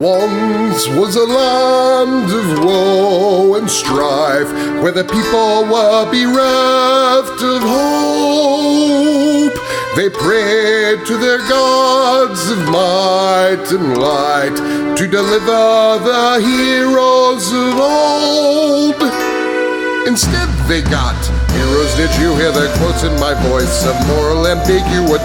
Once was a land of woe and strife, where the people were bereft of hope. They prayed to their gods of might and light to deliver the heroes of old. Instead they got heroes. Did you hear the quotes in my voice of moral ambiguity?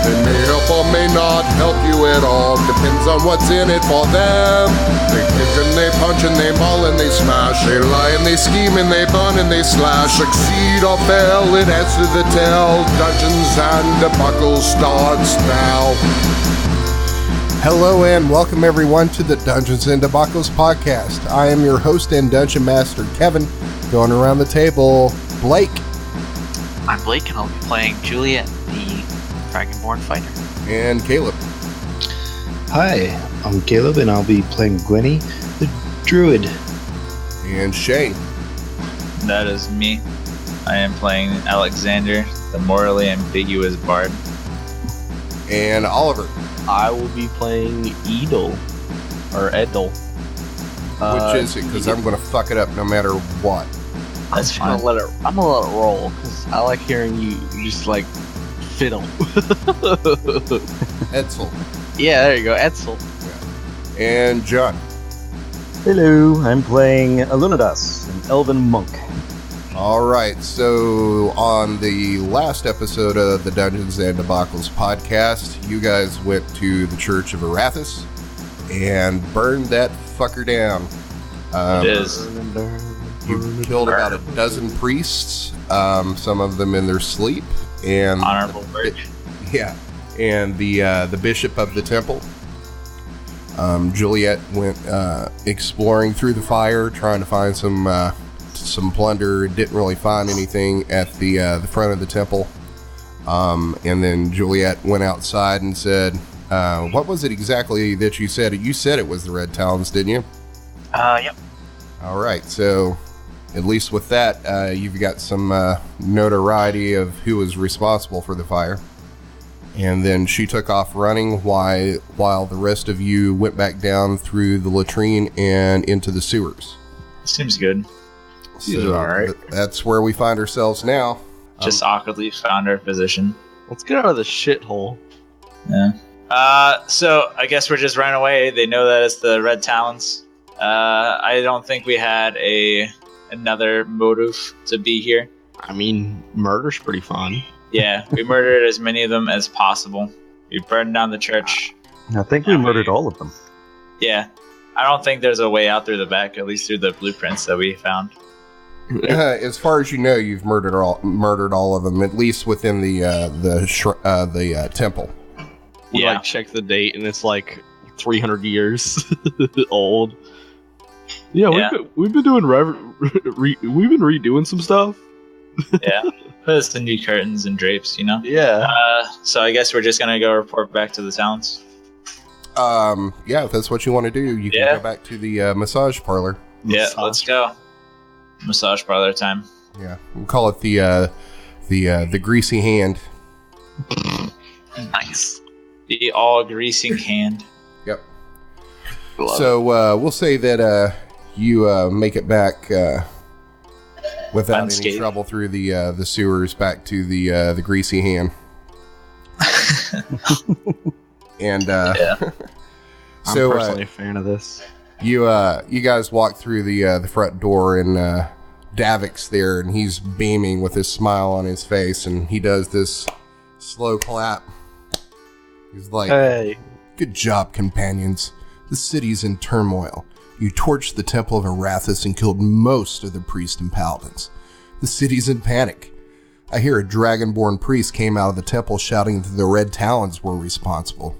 They may help or may not help you at all. Depends on what's in it for them. They kick and they punch and they maul and they smash. They lie and they scheme and they burn and they slash. Succeed or fail, it adds to the tale. Dungeons and Debacle starts now. Hello and welcome everyone to the Dungeons and Debacles podcast. I am your host and dungeon master, Kevin. Going around the table, Blake. I'm Blake and I'll be playing Juliet, the Dragonborn fighter. And Caleb. Hi, I'm Caleb and I'll be playing Gwenny, the druid. And Shane. That is me. I am playing Alexander, the morally ambiguous bard. And Oliver. I will be playing Edel, or Edel. Which is it? Because I'm going to fuck it up no matter what. That's fine. I'm gonna let it roll because I like hearing you just like fiddle. Edsel. Yeah, there you go, Edsel. Yeah. And John. Hello, I'm playing Alunodas, an Elven monk. Alright, so on the last episode of the Dungeons and Debacles podcast, you guys went to the Church of Arathis and burned that fucker down. It is. You killed about a dozen priests, some of them in their sleep, and honorable work. Yeah, and the bishop of the temple. Juliet went exploring through the fire, trying to find some plunder. Didn't really find anything at the front of the temple. And then Juliet went outside and said, "What was it exactly that you said? You said it was the Red Talons, didn't you?" Yep. All right, so at least with that, you've got some notoriety of who was responsible for the fire. And then she took off running while the rest of you went back down through the latrine and into the sewers. Seems good. So alright. That's where we find ourselves now. Just awkwardly found our position. Let's get out of the shithole. Yeah. So I guess we're just running away. They know that it's the Red Talons. I don't think we had another motive to be here. I mean, murder's pretty fun. Yeah, we murdered as many of them as possible. We burned down the church. I think we murdered all of them. Yeah. I don't think there's a way out through the back, at least through the blueprints that we found. As far as you know, you've murdered all of them, at least within the temple. We Yeah. check the date and it's like 300 years old. Yeah, Yeah. we've been doing we've been redoing some stuff. Yeah. Put us the new curtains and drapes, you know? Yeah. So I guess we're just gonna go report back to the towns. Yeah, if that's what you want to do, you can go back to the massage parlor. Yeah, let's go. Massage parlor time. Yeah, we'll call it the greasy hand. Nice. The all greasing hand. Yep. Love So we'll say that you make it back without Unscathed. any trouble through the sewers back to the greasy hand. And Yeah. so I'm personally a fan of this. you guys walk through the front door, and Davick's there, and he's beaming with his smile on his face, and he does this slow clap. He's like, Hey. "Good job, companions. The city's in turmoil. You torched the Temple of Arathis and killed most of the priests and paladins. The city's in panic. I hear a Dragonborn priest came out of the temple shouting that the Red Talons were responsible.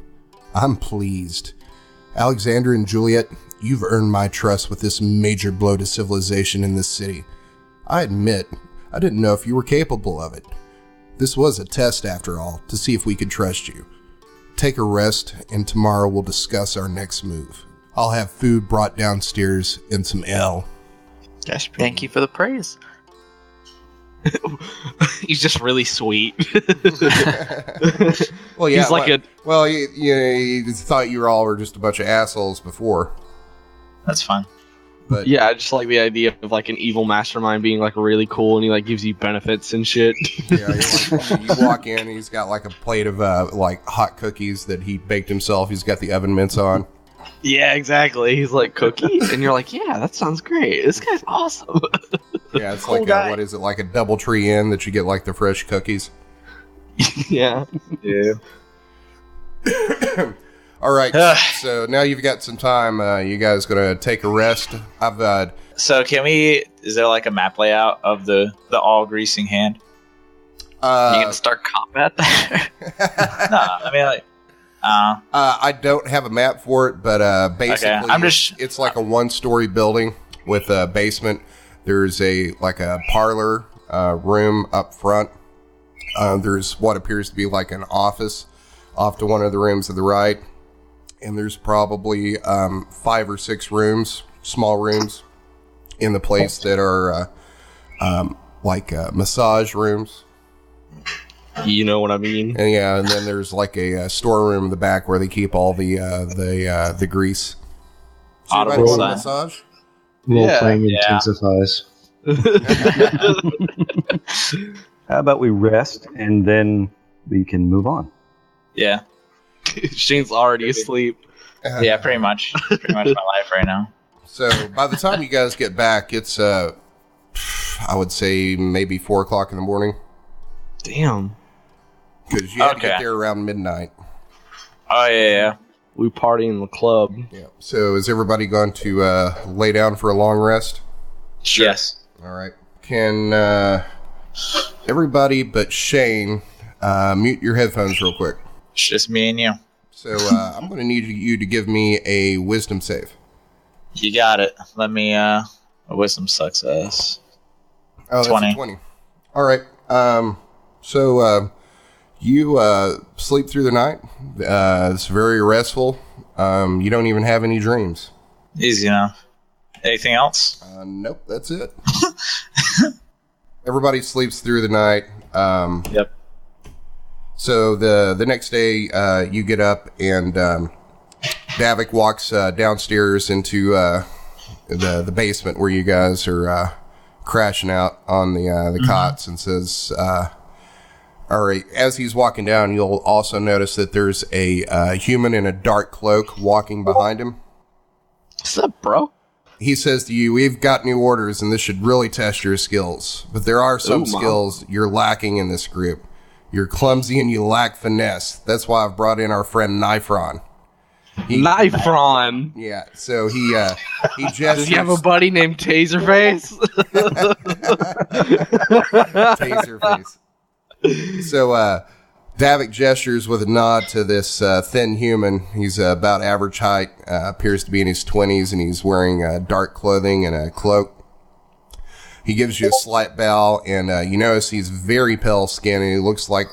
I'm pleased. Alexander and Juliet, you've earned my trust with this major blow to civilization in this city. I admit, I didn't know if you were capable of it. This was a test, after all, to see if we could trust you. Take a rest, and tomorrow we'll discuss our next move. I'll have food brought downstairs and some ale." Thank you for the praise. He's just really sweet. Well, yeah. He's like well, you thought you all were just a bunch of assholes before. That's fun. But yeah, I just like the idea of like an evil mastermind being like really cool and he like gives you benefits and shit. yeah, you walk in, and he's got like a plate of like hot cookies that he baked himself. He's got the oven mitts on. Yeah, exactly. He's like, cookies? And you're like, yeah, that sounds great. This guy's awesome. Yeah, it's Cool like guy. what is it, like a DoubleTree Inn that you get like the fresh cookies. Yeah. Yeah. All right, so now you've got some time. You guys gonna take a rest? I've So is there like a map layout of the all greasing hand? You gonna start combat there? No, I mean like, I don't have a map for it, but basically, Okay, it's like a one-story building with a basement. There's a parlor room up front. There's what appears to be like an office off to one of the rooms to the right, and there's probably 5 or 6 rooms, small rooms, in the place that are massage rooms. You know what I mean? And yeah, and then there's like a storeroom in the back where they keep all the grease. So Audible anybody want a sign. massage? Role-playing Yeah. intensifies. How about we rest and then we can move on? yeah, Shane's already asleep. yeah, pretty much my life right now. So by the time you guys get back, it's I would say maybe 4 o'clock in the morning, Damn. because you had to Okay. get there around midnight. Oh yeah. We party in the club. Yeah. So is everybody going to lay down for a long rest? Yes. All right. Can everybody but Shane mute your headphones real quick? It's just me and you. So I'm going to need you to give me a wisdom save. You got it. Let me a wisdom success. Oh, that's 20. a 20. All right. So you sleep through the night. It's very restful. You don't even have any dreams. Easy enough. Anything else? Nope, that's it. Everybody sleeps through the night. Yep. So the next day, you get up and Davick walks downstairs into the basement where you guys are crashing out on the cots and says, all right, as he's walking down, you'll also notice that there's a human in a dark cloak walking behind him. What's up, bro? He says to you, we've got new orders and this should really test your skills. But there are some skills you're lacking in this group. You're clumsy and you lack finesse. That's why I've brought in our friend Nyfron. Nyfron. Yeah, so he gestures. Does he have a buddy named Taserface? Taserface. So Davick gestures with a nod to this thin human. He's about average height, appears to be in his 20s, and he's wearing dark clothing and a cloak. He gives you a slight bow, and you notice he's very pale skin, and he looks like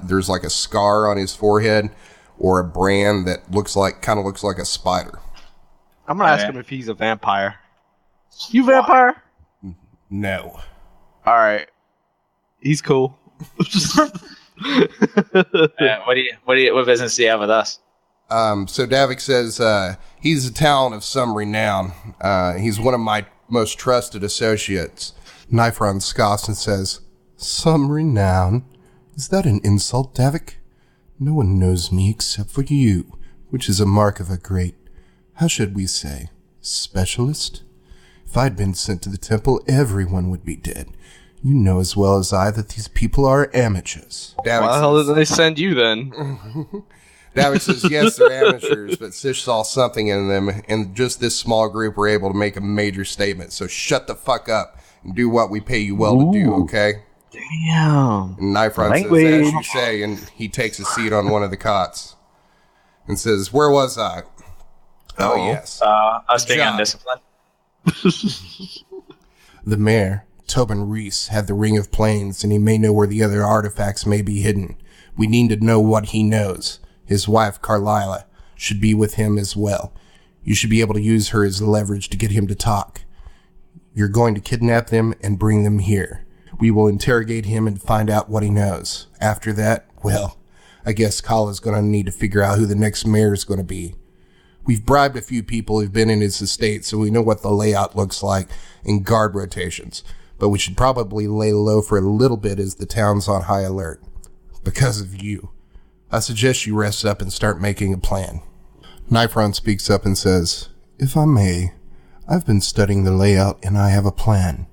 there's like a scar on his forehead or a brand that kind of looks like a spider. I'm gonna ask him if he's a vampire. You vampire? No. All right. He's cool. What business do you have with us? So Davick says he's a talent of some renown. He's one of my most trusted associates. Nyfron scoffs and says, "Some renown? Is that an insult, Davick? No one knows me except for you, which is a mark of a great, how should we say, specialist? If I'd been sent to the temple, everyone would be dead. You know as well as I that these people are amateurs." Why the hell did they send you then? Davick says, yes, they're amateurs, but Sish saw something in them, and just this small group were able to make a major statement. So shut the fuck up and do what we pay you well to do, okay? Damn. And Nyfron says, as you say, and he takes a seat on one of the cots and says, where was I? Oh, yes. Us being job. undisciplined. The mayor, Tobin Reese, had the Ring of Plains, and he may know where the other artifacts may be hidden. We need to know what he knows. His wife, Carlila, should be with him as well. You should be able to use her as leverage to get him to talk. You're going to kidnap them and bring them here. We will interrogate him and find out what he knows. After that, well, I guess Kala's going to need to figure out who the next mayor is going to be. We've bribed a few people who've been in his estate, so we know what the layout looks like in guard rotations. But we should probably lay low for a little bit as the town's on high alert. Because of you. I suggest you rest up and start making a plan. Nyfron speaks up and says, if I may, I've been studying the layout and I have a plan.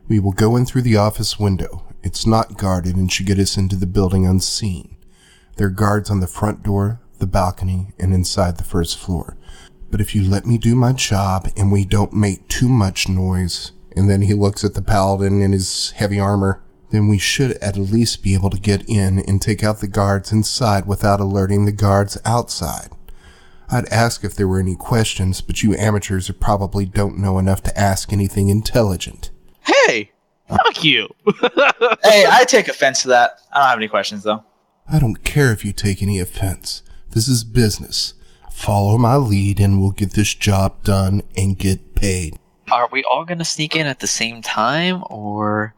We will go in through the office window. It's not guarded and should get us into the building unseen. There are guards on the front door, the balcony, and inside the first floor. But if you let me do my job and we don't make too much noise, and then he looks at the paladin in his heavy armor, then we should at least be able to get in and take out the guards inside without alerting the guards outside. I'd ask if there were any questions, but you amateurs probably don't know enough to ask anything intelligent. Hey! Fuck you! Hey, I take offense to that. I don't have any questions, though. I don't care if you take any offense. This is business. Follow my lead and we'll get this job done and get paid. Are we all gonna sneak in at the same time, or?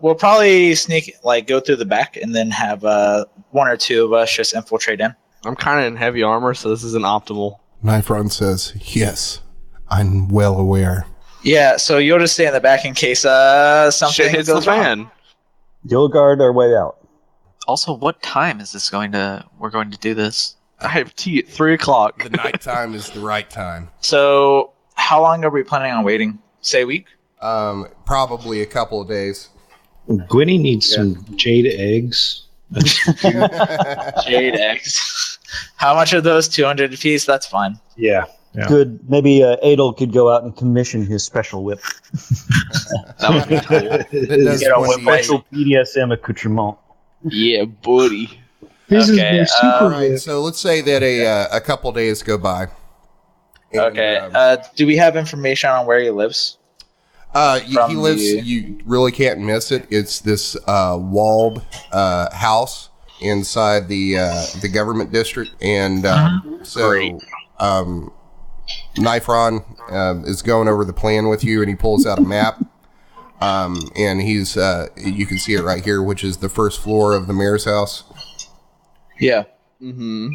We'll probably go through the back and then have one or two of us just infiltrate in. I'm kind of in heavy armor, so this isn't optimal. Nyfron says, yes, I'm well aware. Yeah, so you'll just stay in the back in case something Shit hits the goes wrong. fan. You'll guard our way out. Also, what time is we're going to do this? I have tea at 3 o'clock. The nighttime is the right time. So, how long are we planning on waiting? Say a week? Probably a couple of days. Gwenny needs some jade eggs. Jade eggs. How much are those? 200 apiece? That's fine. Yeah. Good. Maybe Edel could go out and commission his special whip. That would be cool. That does Get a one whip day. Special BDSM accoutrement. Yeah, buddy. This is Okay, my super All right, whip. so let's say that a couple days go by. And, Okay. Do we have information on where he lives? he from lives. the- You really can't miss it. It's this walled house inside the government district, and so Nyfron is going over the plan with you, and he pulls out a map. And he's you can see it right here, which is the first floor of the mayor's house. Yeah. Mm-hmm.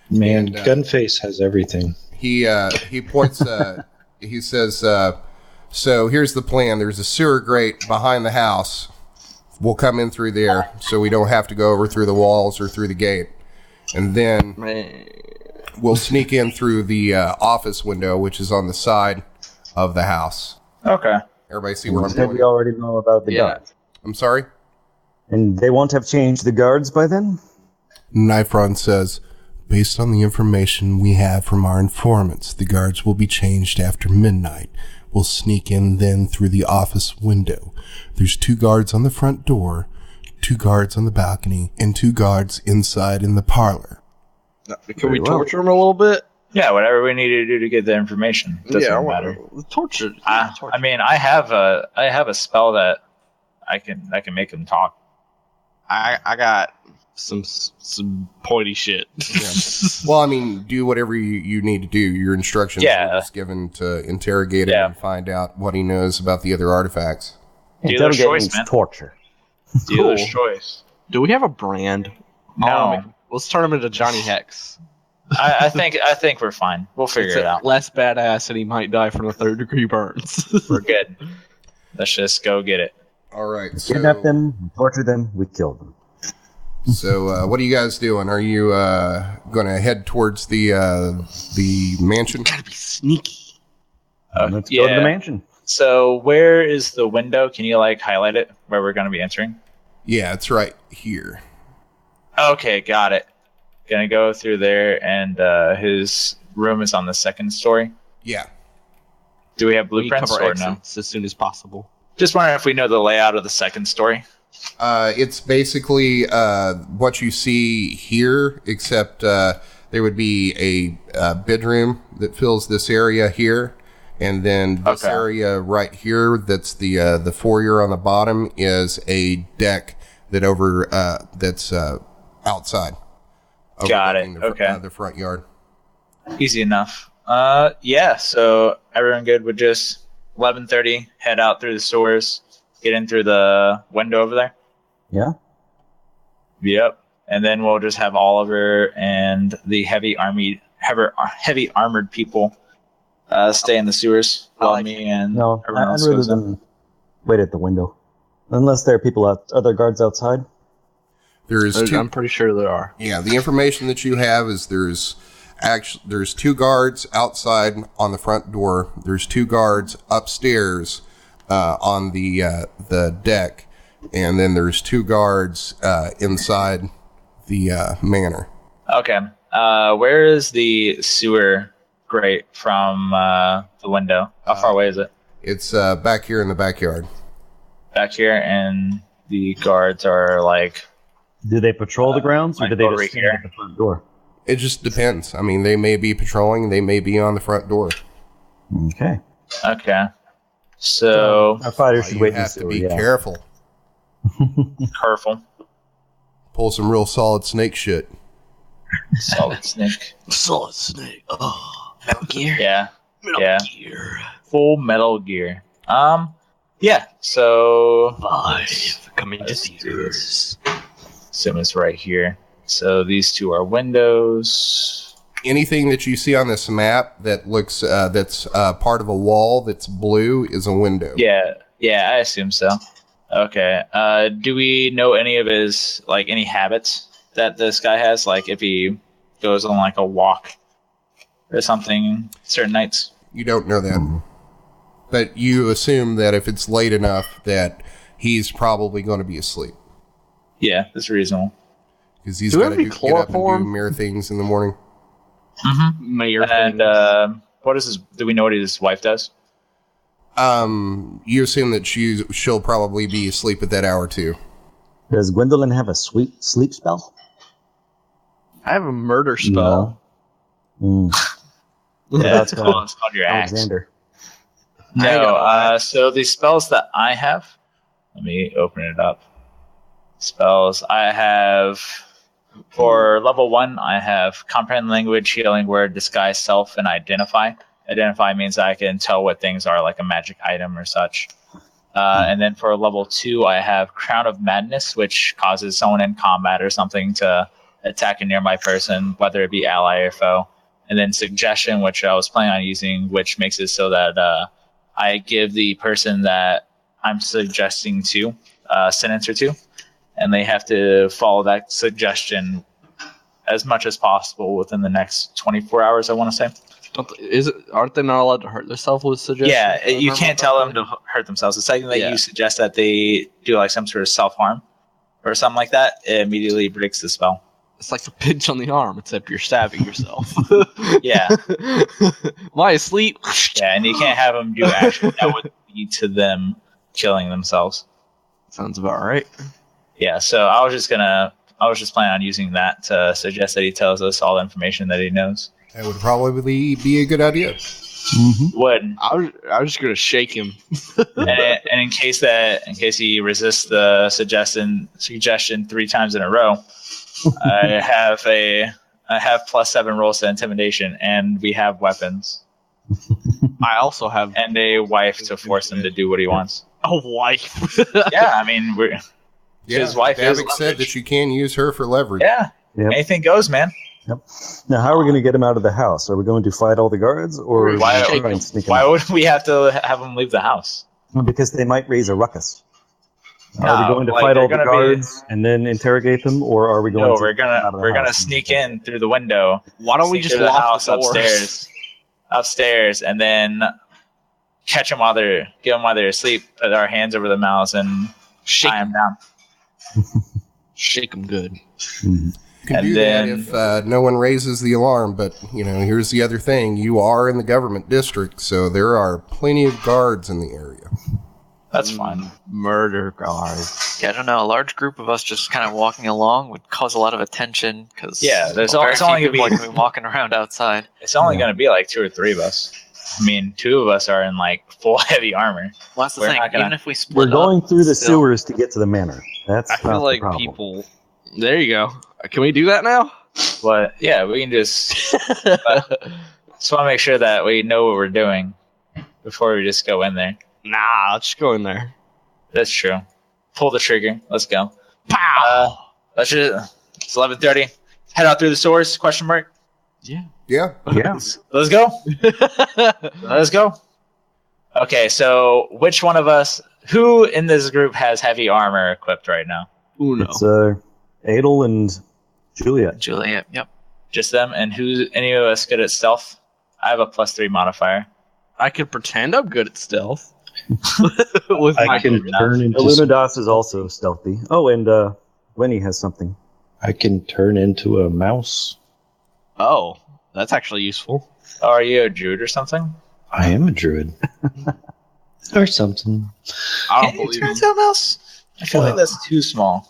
Man, and, Gunface has everything. He points. He says, "So here's the plan. There's a sewer grate behind the house. We'll come in through there, so we don't have to go over through the walls or through the gate. And then we'll sneak in through the office window, which is on the side of the house. Okay. Everybody see where I'm Said going? we already know about the guards. I'm sorry." And they won't have changed the guards by then? Nyfron says, "Based on the information we have from our informants, the guards will be changed after midnight. We'll sneak in then through the office window. There's 2 guards on the front door, 2 guards on the balcony, and 2 guards inside in the parlor." Can we torture him a little bit? Yeah, whatever we need to do to get the information. Doesn't matter. Torture. I mean, I have a spell that I can make him talk. I got some pointy shit. Yeah. Well, I mean, do whatever you need to do. Your instructions Yeah. were just given to interrogate him and find out what he knows about the other artifacts. Dealer's Interrogate choice, means man. torture. Dealer's Cool. choice. Do we have a brand? No. Let's turn him into Johnny Hex. I think we're fine. We'll figure it out. Less badass, and he might die from the 3rd-degree burns. We're good. Let's just go get it. All right. Kidnap them, we torture them, we kill them. So what are you guys doing? Are you going to head towards the mansion? Gotta be sneaky. Let's go to the mansion. So where is the window? Can you highlight it where we're going to be entering? Yeah, it's right here. Okay, got it. Gonna go through there, and his room is on the 2nd story. Yeah. Do we have We blueprints cover or no? exits as soon as possible. Just wondering if we know the layout of the 2nd story. It's basically what you see here, except there would be a bedroom that fills this area here, and then this area right here, that's the foyer on the bottom, is a deck that that's outside. Got it. Overlooking the front yard. Easy enough. Yeah. So everyone good with just 11:30 head out through the sewers, get in through the window over there? Yeah. Yep. And then we'll just have Oliver and the heavy armored people stay in the sewers while me and No, everyone I'd else rather goes in. than wait at the window. Unless there are other guards outside. I'm pretty sure there are. Yeah, the information that you have is there's 2 guards outside on the front door. There's 2 guards upstairs on the deck, and then there's 2 guards inside the manor. Okay. Where is the sewer grate from the window? How far away is it? It's back here in the backyard. Back here, and the guards are like... Do they patrol the grounds, or do they over just stand here. at the front door? It just depends. I mean, they may be patrolling. They may be on the front door. Okay. Okay. So... Our fighters should You wait and have see. to be careful. Careful. Pull some real solid snake shit. Solid snake. Solid Snake. Oh, Metal Gear. Yeah. Metal Gear. Full Metal Gear. Yeah, so... 5 coming to Let's do theaters. Assume it's right here. So these 2 are windows. Anything that you see on this map that looks that's part of a wall that's blue is a window. Yeah, I assume so. Okay. Do we know any of his, like, any habits that this guy has? Like, if he goes on, like, a walk or something certain nights? You don't know that. But you assume that if it's late enough that he's probably going to be asleep. Yeah, that's reasonable. Because he's Do we got have to any get up and do chloroform? mirror things in the morning. Mayor And what is his? Do we know what his wife does? You assume that she'll probably be asleep at that hour too. Does Gwendolyn have a sweet sleep spell? I have a murder spell. No. Yeah, That's it's called your axe. Alexander. No, so the spells that I have, let me open it up. Spells I have for level 1, I have comprehend language, healing word, disguise self, and identify. Identify means I can tell what things are, like a magic item or such. And then for level 2, I have crown of madness, which causes someone in combat or something to attack a nearby person, whether it be ally or foe. And then suggestion, which I was planning on using, which makes it so that I give the person that I'm suggesting to a sentence or 2, and they have to follow that suggestion as much as possible within the next 24 hours, I want to say. Aren't they not allowed to hurt themselves with suggestions? Yeah, you can't tell them to hurt themselves. The second that you suggest that they do like some sort of self-harm or something like that, it immediately breaks the spell. It's like a pinch on the arm, except you're stabbing yourself. Yeah. Am I asleep? Yeah, and you can't have them do action that would lead to them killing themselves. Sounds about right. Yeah, so I was just planning on using that to suggest that he tells us all the information that he knows. That would probably be a good idea. Would. I was just gonna shake him. and in case he resists the suggestion 3 times in a row, I have +7 rolls to intimidation, and we have weapons. I also have And a wife to force him to do what he wants. a wife. Yeah, I mean, his wife is Davick said leverage. that you can use her for leverage. Yeah, Yep. anything goes, man. Yep. Now, how are we going to get him out of the house? Are we going to fight all the guards, or are we Why- going to try and sneak him Why out? would we have to have him leave the house? Because they might raise a ruckus. Are No, we going to like, fight all they're the gonna be- guards and then interrogate them, or are we going No, to? we're get them out of the gonna house? sneak in through the window. Why don't we sneak just through the lock house the doors? upstairs, and then catch them while they're asleep, put our hands over their mouths and Shake tie them. them down. Shake them good. Mhm. You can And do then- that if no one raises the alarm, but here's the other thing: you are in the government district, so there are plenty of guards in the area. That's fine. Murder guard. Yeah, I don't know. A large group of us just kind of walking along would cause a lot of attention because Yeah, there's very it's few only people gonna are be gonna be walking around outside. it's only gonna be like 2 or 3 of us. I mean, 2 of us are in like full heavy armor. Well, that's the We're thing. not gonna- Even if we We're split going up, through the still- sewers to get to the manor. That's I not feel the like problem. people. There you go. Can we do that now? But yeah, we can just want to make sure that we know what we're doing before we just go in there. Nah, let's just go in there. That's true. Pull the trigger. Let's go. Pow! It's 11:30. Head out through the sewers? Question mark. Yeah. Let's go. Let's go. Okay, so which one of us? Who in this group has heavy armor equipped right now? Uno. It's Edel and Juliet. Juliet, yep. Just them. And any of us good at stealth? I have a +3 modifier. I can pretend I'm good at stealth. I can turn into Alunodas is also stealthy. Oh, and Gwenny has something. I can turn into a mouse. Oh, that's actually useful. Oh, are you a druid or something? I am a druid. Or something. I don't Can you believe turn it. into a mouse? I feel like that's too small.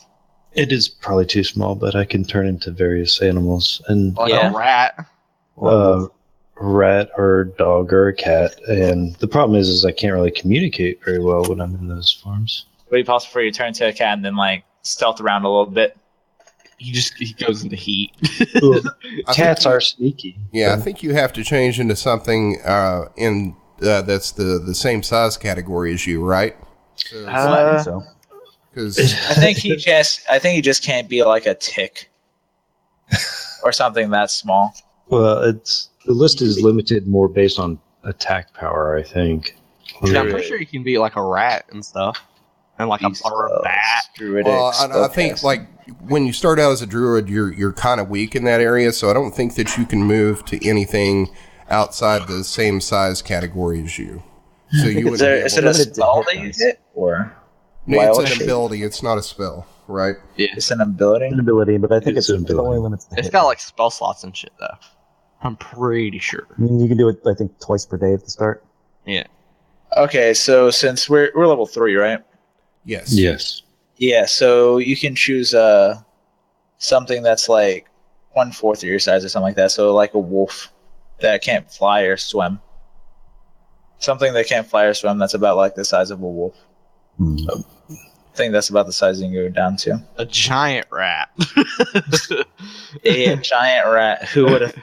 It is probably too small, but I can turn into various animals. And Like Yeah. a rat. rat or a dog or a cat. And the problem is I can't really communicate very well when I'm in those forms. Would it be possible for you to turn into a cat and then like stealth around a little bit? He goes into heat. Cats are sneaky. Yeah, I think you have to change into something that's the same size category as you, right? I think so. Because I think he just can't be like a tick or something that small. Well, the list is limited more based on attack power, I think. Yeah, I'm pretty sure you can be like a rat and stuff. And like or a bat. Druidic I think spellcasting. like when you start out as a druid, you're kind of weak in that area, so I don't think that you can move to anything outside the same size category as you. So you wouldn't be able Is it a spell that you hit, or No, it's wild an shape? ability. It's not a spell, right? It's an ability? An ability, but I think It's it an ability. only limits the It's hit. got like spell slots and shit though. I'm pretty sure. I mean, you can do it, I think, twice per day at the start. Yeah. Okay, so since we're level 3, right? Yes. Yes. Yeah, so you can choose something that's like 1/4 of your size or something like that. So like a wolf that can't fly or swim. Something that can't fly or swim that's about like the size of a wolf. I think that's about the size you can go down to. A giant rat. A giant rat. Who would have?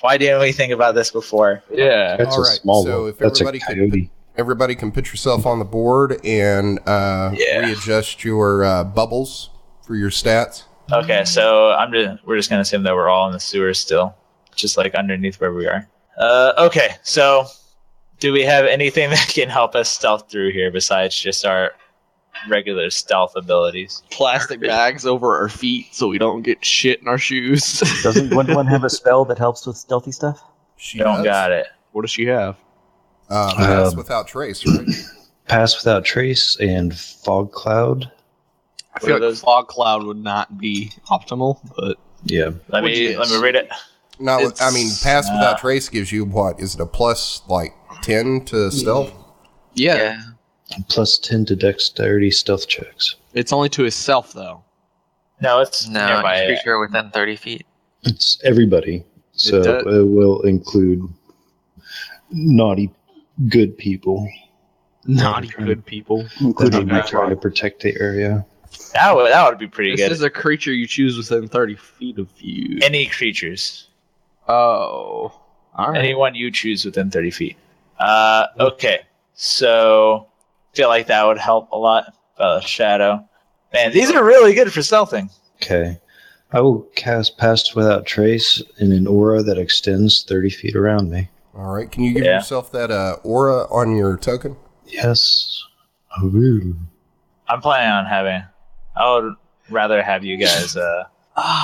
Why didn't we think about this before? Yeah. That's All a right, small so one. if That's a everybody could- coyote. Everybody can put yourself on the board and readjust your bubbles for your stats. Okay, so we're just gonna assume that we're all in the sewers still, just like underneath where we are. Okay, so do we have anything that can help us stealth through here besides just our regular stealth abilities? Plastic bags over our feet so we don't get shit in our shoes. Doesn't Gwendolyn have a spell that helps with stealthy stuff? She Don't got it. What does she have? Pass without trace, right? Pass without trace and fog cloud. I feel like fog cloud would not be optimal, but Yeah. Let me read it. No, It's- I mean, pass without trace gives you what? Is it a plus like 10 to stealth? yeah. Plus 10 to dexterity stealth checks. It's only to himself though. No, it's No, nearby. each creature within 30 feet. It's everybody. So does- it will include naughty good people, Naughty good people. including Okay. trying to protect the area. That would be pretty This good. is a creature you choose within 30 feet of you. Any creatures. Oh. Alright. Anyone you choose within 30 feet. Okay, so I feel like that would help a lot. Shadow. Man, these are really good for stealthing. Okay. I will cast Pass Without Trace in an aura that extends 30 feet around me. All right. Can you give Yeah. yourself that aura on your token? Yes. Ooh. I'm planning on having. I would rather have you guys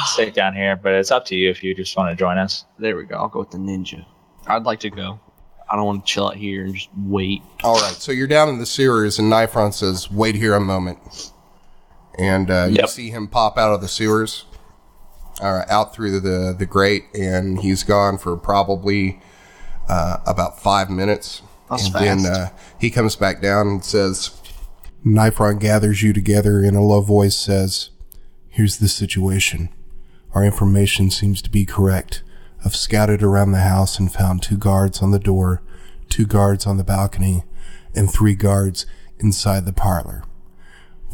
sit down here, but it's up to you if you just want to join us. There we go. I'll go with the ninja. I'd like to go. I don't want to chill out here and just wait. All right. So you're down in the sewers, and Nyfron says, "Wait here a moment." And you Yep. see him pop out of the sewers, out through the grate, and he's gone for probably about 5 minutes. That's and fast. then he comes back down and says, Nyfron gathers you together in a low voice, says, "Here's the situation. Our information seems to be correct. I've scouted around the house and found 2 guards on the door, 2 guards on the balcony, and 3 guards inside the parlor.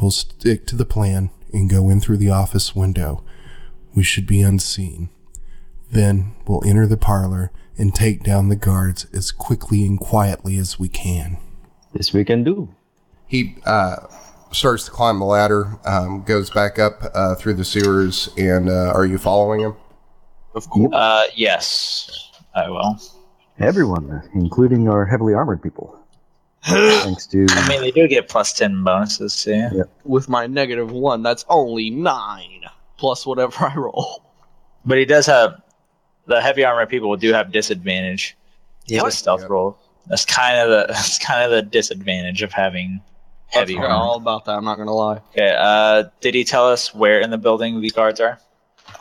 We'll stick to the plan and go in through the office window. We should be unseen. Then we'll enter the parlor and take down the guards as quickly and quietly as we can." This we can do. He starts to climb the ladder, goes back up through the sewers, and are you following him? Of course. Yes, I will. Everyone, including our heavily armored people. Thanks to... I mean, they do get plus 10 bonuses, so yeah. Yep. With my -1, that's only 9 plus whatever I roll. But he does have the heavy armor people do have disadvantage. Yep. To stealth roll. That's kind of the disadvantage of having heavy I forgot armor. all about that. I'm not gonna lie. Okay. Did he tell us where in the building these guards are?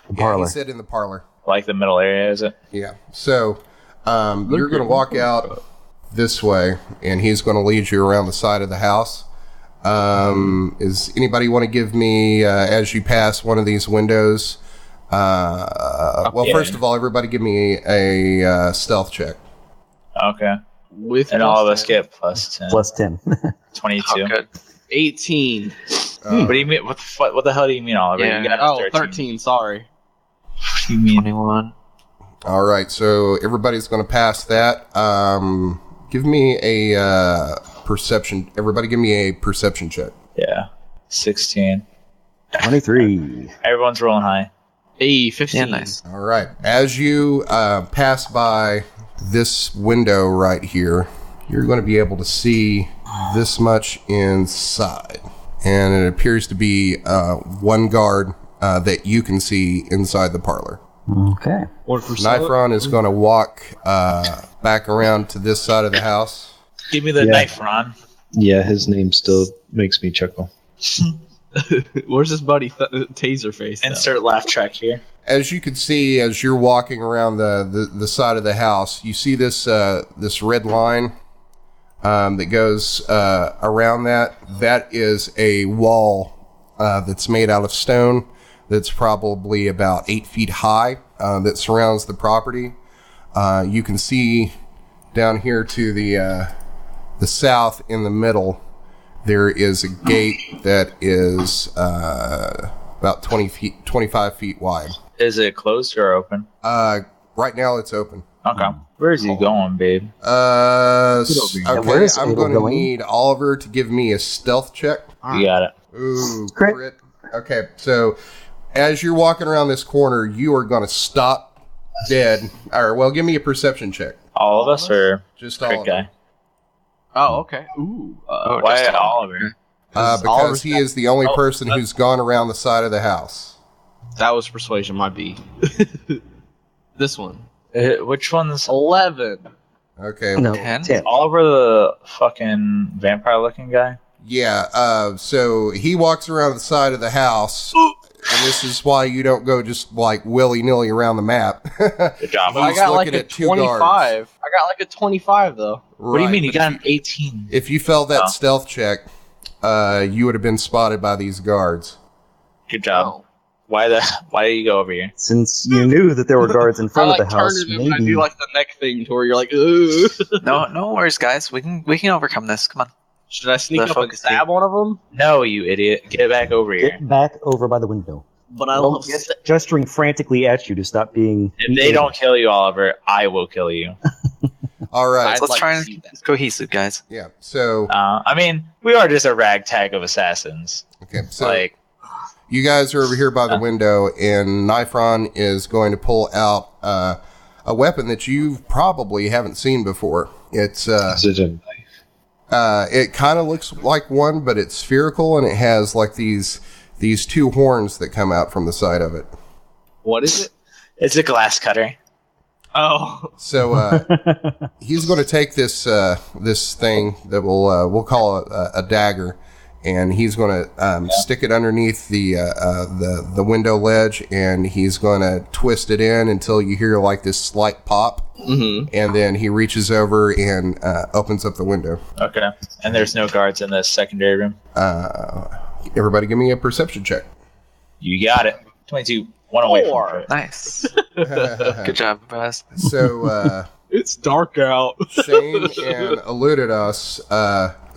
The Yeah, parlor. he said in the parlor. Like the middle area, is it? Yeah. So you're going to walk out this way, and he's going to lead you around the side of the house. Is anybody want to give me, as you pass one of these windows? First of all, everybody give me a stealth check. Okay. With And all of us get plus 10. Plus 10. 22. Oh, good. 18. What do you mean? What the hell do you mean, Oliver? Yeah. You got Oh, 13. 13. Sorry. What do you mean? 21. All right, so everybody's going to pass that. Give me a perception. Everybody give me a perception check. Yeah. 16. 23. Everyone's rolling high. Hey, 15. Yeah, nice. All right. As you pass by this window right here, you're going to be able to see this much inside. And it appears to be one guard that you can see inside the parlor. Okay. Nyfron is going to walk back around to this side of the house. Give me the knife, Ron. Yeah, his name still makes me chuckle. Where's this buddy taser face? Insert laugh track here. As you can see, as you're walking around the side of the house, you see this this red line that goes around that. That is a wall that's made out of stone that's probably about 8 feet high that surrounds the property. You can see down here to the south in the middle, there is a gate that is about 25 feet wide. Is it closed or open? Right now it's open. Okay. Where's he going, babe? Where Okay, is I'm Edel going to going? need Oliver to give me a stealth check. You got it. Ooh, Crit. crit. Okay, so as you're walking around this corner, you are going to stop dead. Or, well, give me a perception check. All of us or Just all crit of guy? them. Oh, okay. Ooh. Why just Oliver? Because Oliver's he is the only person who's gone around the side of the house. That was persuasion, might be. This one. Which one's 11. Okay. No, 10? 10. Oliver, the fucking vampire-looking guy? Yeah, so he walks around the side of the house, and this is why you don't go just like willy-nilly around the map. Good job. He's I got like looking a at two 25. guards. I got like a 25, though. What do you mean? You Right, got an 18. If you failed that Oh. stealth check, you would have been spotted by these guards. Good job. Why do you go over here? Since you knew that there were guards in front I of the house, turn to them and I maybe... do like the neck thing to where you're like, ooh. No worries, guys. We can overcome this. Come on. Should I sneak The up and focus stab one of them? No, you idiot. Get back over here. Get back over by the window. But I Well, love yes, gesturing frantically at you to stop being... If they don't kill you, Oliver, I will kill you. All right. I'd Let's like try to and see that. cohesive, guys. Yeah. So I mean, we are just a ragtag of assassins. okay. So Like, you guys are over here by the window, and Nyfron is going to pull out a weapon that you probably haven't seen before. It's Is it a knife? it kind of looks like one, but it's spherical, and it has like these two horns that come out from the side of it. What is it? it's a glass cutter. Oh. So he's going to take this this thing that we'll call a dagger, and he's going to stick it underneath the window ledge, and he's going to twist it in until you hear like this slight pop, Mm-hmm. and then he reaches over and opens up the window. Okay. And there's no guards in the secondary room. Everybody, give me a perception check. You got it. 22. One away from 4. crit. Nice. Good job, guys. So It's dark out. Shane and Alunodas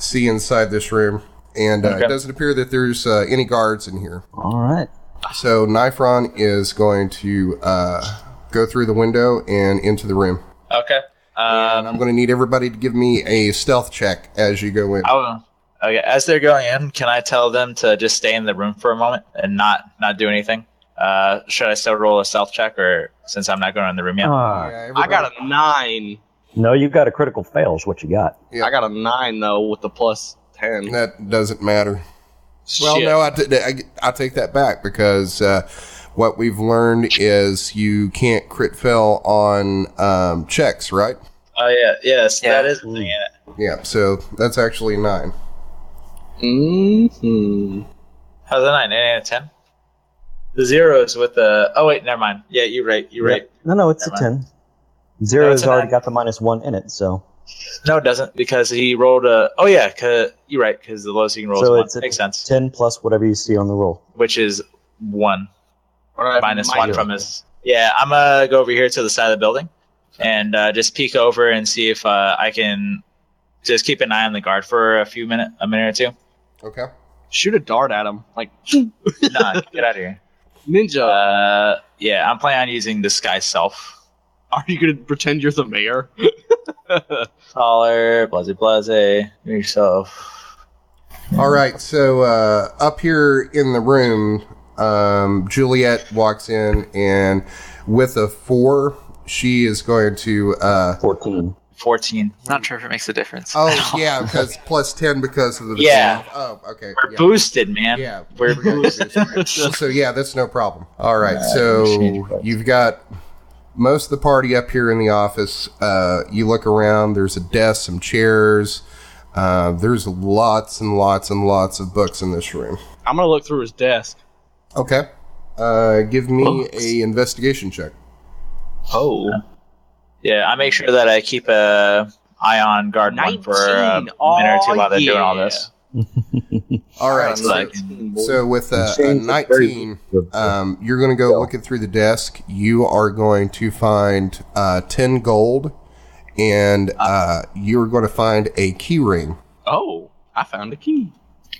see inside this room, and Okay. it doesn't appear that there's any guards in here. All right. So Nyfron is going to go through the window and into the room. Okay. And I'm going to need everybody to give me a stealth check as you go in. Okay, as they're going in, can I tell them to just stay in the room for a moment and not do anything? Should I still roll a stealth check, or since I'm not going in the room yet? I got a 9. No, you've got a critical fail is what you got. Yeah. I got a 9 though with the plus 10. That doesn't matter. Well, Shit. no, I take that back because what we've learned is you can't crit fail on checks, right? Oh yeah, yes, Yeah. that is the thing in it. Yeah, so that's actually 9. Mm-hmm. How's a 9? 8 out of 10? The 0 is with the... Oh, wait, never mind. Yeah, you're right. You're right. No, it's Never a mind. 10. 0 No, has it's a already 9. got the -1 in it, so. No, it doesn't, because he rolled a... Oh, yeah, you're right, because the lowest you can roll So is 1. it's a Makes sense. 10 plus whatever you see on the roll. Which is 1. Minus 1 minus. from his... Yeah, I'm going to go over here to the side of the building and just peek over and see if I can just keep an eye on the guard for a minute or two. Okay. Shoot a dart at him. Like, Nah, get out of here. ninja. Yeah, I'm planning on using disguise self. Are you going to pretend you're the mayor? Taller, blase, yourself. All right, so up here in the room, Juliet walks in, and with a 4, she is going to... 14. Not sure if it makes a difference. Oh, yeah, because plus 10 because of the... Yeah. Oh, okay. We're boosted, man. Yeah, We're boosted. So, yeah, that's no problem. All right, so change parts. you've got most of the party up here in the office. You look around, there's a desk, some chairs. There's lots and lots and lots of books in this room. I'm going to look through his desk. Okay. Give me a investigation check. Oh. Yeah, I make sure that I keep a eye on guard 1 for a minute or two while they're doing all this. All right, so with a 19, you're going to go looking through the desk. You are going to find 10 gold, and you're going to find a key ring. Oh, I found a key.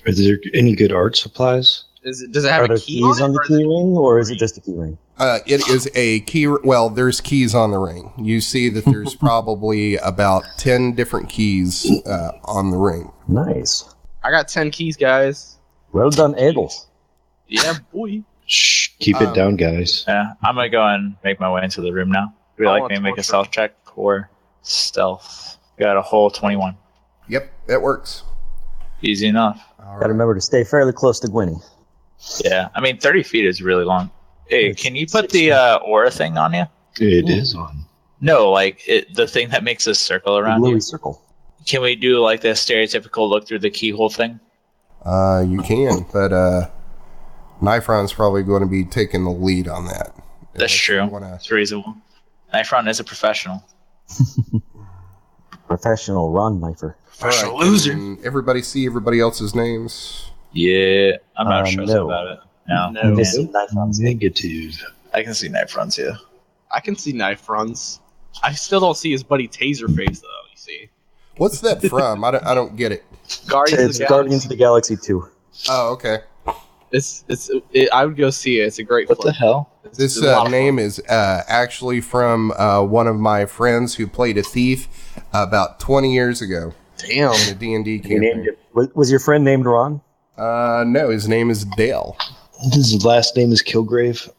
Are there any good art supplies? Does it have Are a there key keys on it, the or is key it- ring, or is it just a key ring? It is a key. Well, there's keys on the ring. You see that there's probably about 10 different keys on the ring. Nice. I got 10 keys, guys. Well done, Edel. Yeah, boy. Shh, keep it down, guys. Yeah, I'm going to go and make my way into the room now. Would you I like want me to make a torture. stealth check or stealth? Got a whole 21. Yep, that works. Easy enough. All Gotta remember to stay fairly close to Gwenny. Yeah, I mean, 30 feet is really long. Hey, can you put the aura thing on you? It is on. No, like the thing that makes a circle The around bluey you. circle. Can we do like the stereotypical look through the keyhole thing? You can, but Nyfron's probably going to be taking the lead on that. That's Unless true. you wanna- It's reasonable. Nyfron is a professional. Professional Ron Knifer. All right, can everybody see everybody else's names? Yeah, I'm not sure no. about it. No, No. This is Nyfron's name. Negative. I can see Nyfron too. I can see knife runs. I still don't see his buddy Taserface, though, you see. What's that from? I don't get it. Guardians It's of the Guardians of the Galaxy 2. Oh, okay. I would go see it. It's a great What the flick. hell? This It's a lot of name is actually from one of my friends who played a thief about 20 years ago Damn. in a D&D You named campaign. it. Was your friend named Ron? No, his name is Dale. His last name is Kilgrave.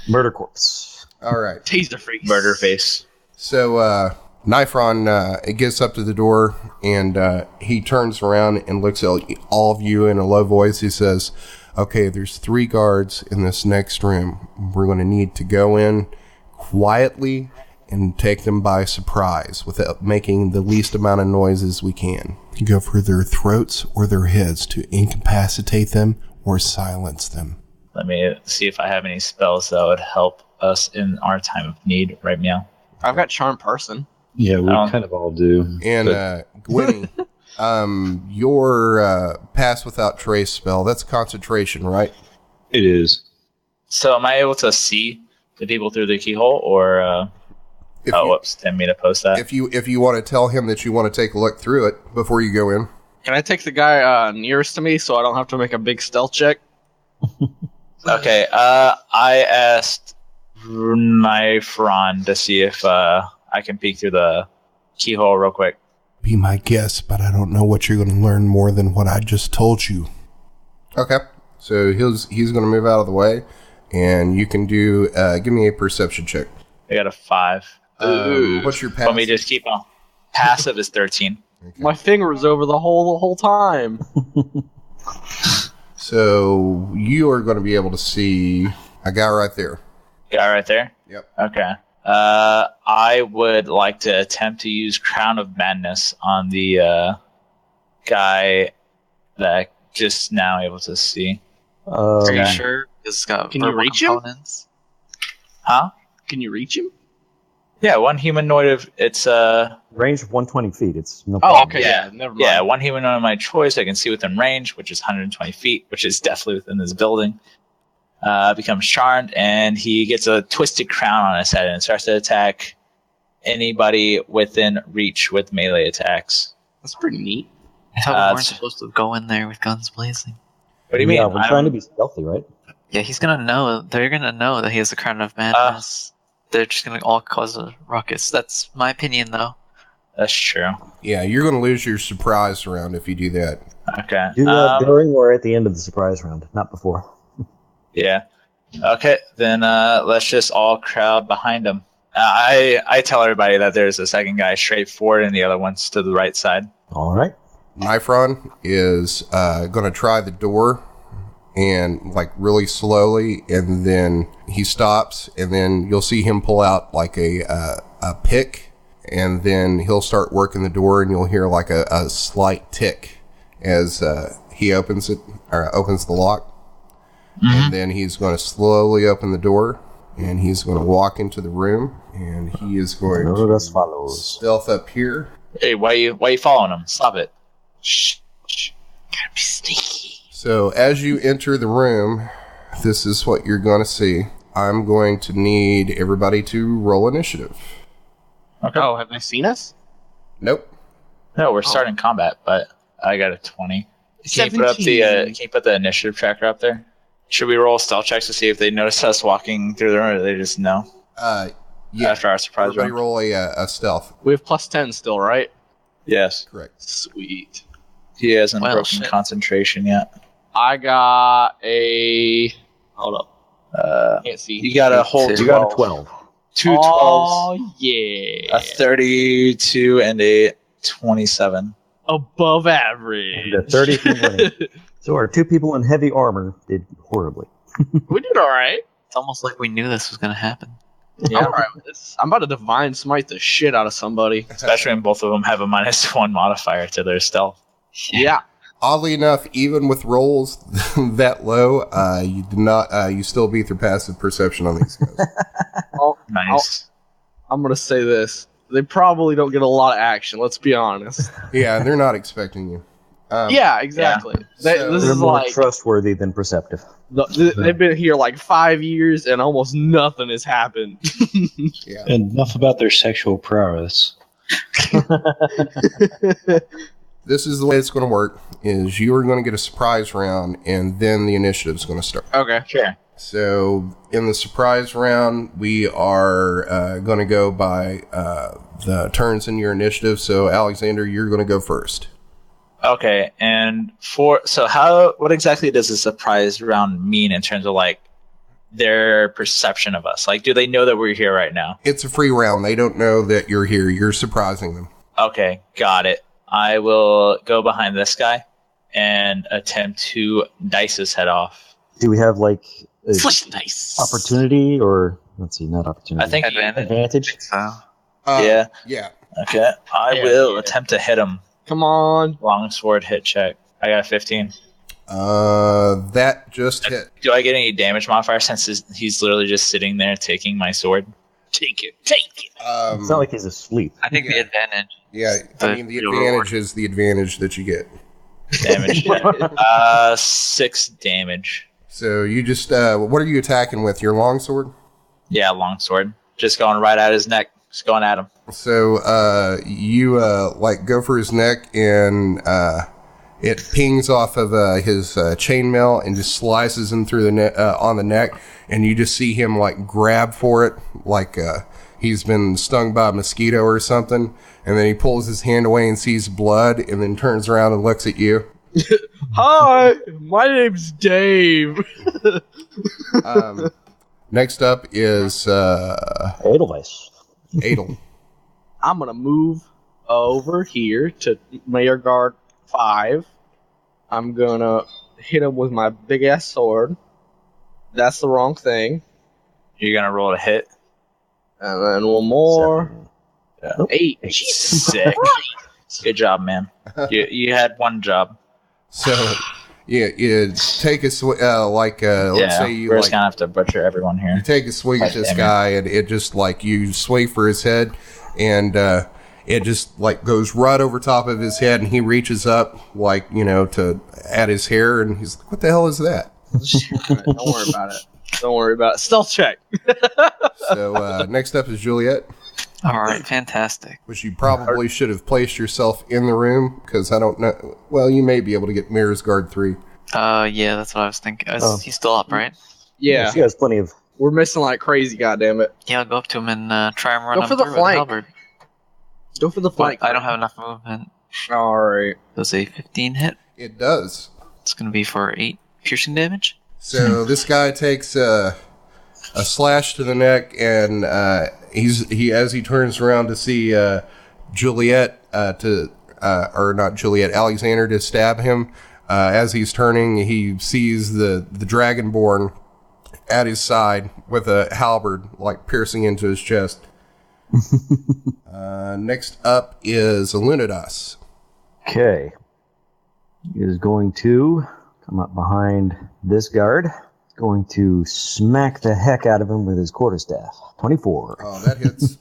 Murder Corpse. All right. Taserface. Murder face. So Nyfron gets up to the door, and he turns around and looks at all of you in a low voice. He says, okay, there's 3 guards in this next room. We're going to need to go in quietly and take them by surprise without making the least amount of noise as we can. Go for their throats or their heads to incapacitate them or silence them. Let me see if I have any spells that would help us in our time of need right now. I've got Charm Person. Yeah, we Oh. kind of all do. And Gwenny, your Pass Without Trace spell, that's concentration, right? It is. So am I able to see the people through the keyhole, or If oh, you, whoops, didn't mean to post that. if you want to tell him that you want to take a look through it before you go in. Can I take the guy nearest to me so I don't have to make a big stealth check? Okay, I asked Nyfron to see if I can peek through the keyhole real quick. be my guest, but I don't know what you're going to learn more than what I just told you. Okay. So he's going to move out of the way, and you can do, give me a perception check. I got a 5. What's your passive? Let me just keep on. Passive is 13. Okay. My finger was over the whole time. So you are going to be able to see a guy right there. Guy right there? Yep. Okay. I would like to attempt to use Crown of Madness on the guy that I just now able to see. Are you sure? It's got Can you reach him? Huh? Can you reach him? Yeah, one humanoid it's Range of 120 feet. It's no Oh, problem. okay, yeah, never mind. yeah, one humanoid of my choice I can see within range, which is 120 feet, which is definitely within this building. Becomes charmed, and he gets a twisted crown on his head and starts to attack anybody within reach with melee attacks. That's pretty neat. I thought we weren't supposed to go in there with guns blazing. What do you mean? Yeah, we're trying to be stealthy, right? Yeah, he's gonna know. They're gonna know that he has a Crown of Madness. They're just gonna all cause a ruckus. That's my opinion, though. That's true. Yeah, you're going to lose your surprise round if you do that. Okay. Do that during or at the end of the surprise round, not before. Yeah. Okay, then let's just all crowd behind him. I tell everybody that there's a second guy straight forward and the other one's to the right side. All right. Nyfron is going to try the door and like really slowly, and then he stops, and then you'll see him pull out like a pick, and then he'll start working the door, and you'll hear like a slight tick as he opens it or opens the lock. And then he's going to slowly open the door, and he's going to walk into the room, and he is going to stealth up here. Hey, why you following him? Stop it. Shh. Gotta be sneaky. So as you enter the room, this is what you're going to see. I'm going to need everybody to roll initiative. Okay. Oh, have they seen us? Nope. No, we're starting combat, but I got a 20. Can you put the initiative tracker up there? Should we roll stealth checks to see if they notice us walking through the room, or they just know? Yeah. After our surprise Everybody round. roll a stealth. We have plus 10 still, right? Yes. Correct. Sweet. He hasn't Well, broken shit. concentration yet. I got a... Hold up. Can't see. You got a whole You got a 12. 2 12s, Oh, yeah. a 32, and a 27. Above average. And a 30 from winning. So our 2 people in heavy armor did horribly. We did all right. It's almost like we knew this was gonna happen. Yeah. I'm all right with this. I'm about to divine smite the shit out of somebody. Especially when both of them have a -1 modifier to their stealth. Yeah. Oddly enough, even with rolls that low, you did not. You still beat their passive perception on these guys. Nice. I'm going to say this. They probably don't get a lot of action, let's be honest. Yeah, they're not expecting you. Yeah, exactly. So- This They're is more like... trustworthy than perceptive. They've been here like 5 years and almost nothing has happened. Yeah. Enough about their sexual prowess. This is the way it's going to work. Is you are going to get a surprise round, and then the initiative is going to start. Okay. Sure. So in the surprise round, we are going to go by the turns in your initiative. So Alexander, you're going to go first. Okay, and what exactly does a surprise round mean in terms of like their perception of us? Like, do they know that we're here right now? It's a free round. They don't know that you're here. You're surprising them. Okay, got it. I will go behind this guy and attempt to dice his head off. Do we have like a Flush dice. opportunity or let's see, not opportunity. I think advantage. So Yeah. Yeah. Okay, I will attempt to hit him. Come on. Longsword hit check. I got a 15. That just hit. Do I get any damage modifier since he's literally just sitting there taking my sword? Take it. Take it. It's not like he's asleep. I think the advantage. Yeah, I mean, the advantage is the advantage that you get. Damage. 6 damage. So you just, what are you attacking with? Your longsword? Yeah, longsword. Just going right at his neck. Just going at him. So you like go for his neck, and it pings off of his chainmail and just slices him through the on the neck, and you just see him like grab for it, like he's been stung by a mosquito or something, and then he pulls his hand away and sees blood, and then turns around and looks at you. Hi, my name's Dave. Next up is Edelweiss. Edel. I'm gonna move over here to Mayor Guard 5. I'm gonna hit him with my big ass sword. That's the wrong thing. You're gonna roll a hit. And then one more. 8. Sick. Good job, man. You had one job. So, you take a swing, let's say you we're just gonna have to butcher everyone here. You take a swing at this guy, and it just you swing for his head, and it just goes right over top of his head, and he reaches up to at his hair, and he's like, "What the hell is that?" Don't worry about it. Don't worry about it. Stealth check. So next up is Juliet. All right, fantastic. Which you probably should have placed yourself in the room, because I don't know. Well, you may be able to get Mirror's Guard 3. Yeah, that's what I was thinking. He's still up, right? Yeah. She has plenty of... We're missing like crazy, goddammit. Yeah, I'll go up to him and try and run him for the through flank. with halberd. Go for the flank. I don't have enough movement. Alright. Does a 15 hit? It does. It's going to be for 8 piercing damage. So this guy takes a slash to the neck, and as he turns around to see Juliet not Juliet, Alexander to stab him. As he's turning, he sees the Dragonborn at his side with a halberd piercing into his chest. Next up is Alunodas. Okay. He is going to come up behind this guard. Going to smack the heck out of him with his quarterstaff. 24. Oh, that hits.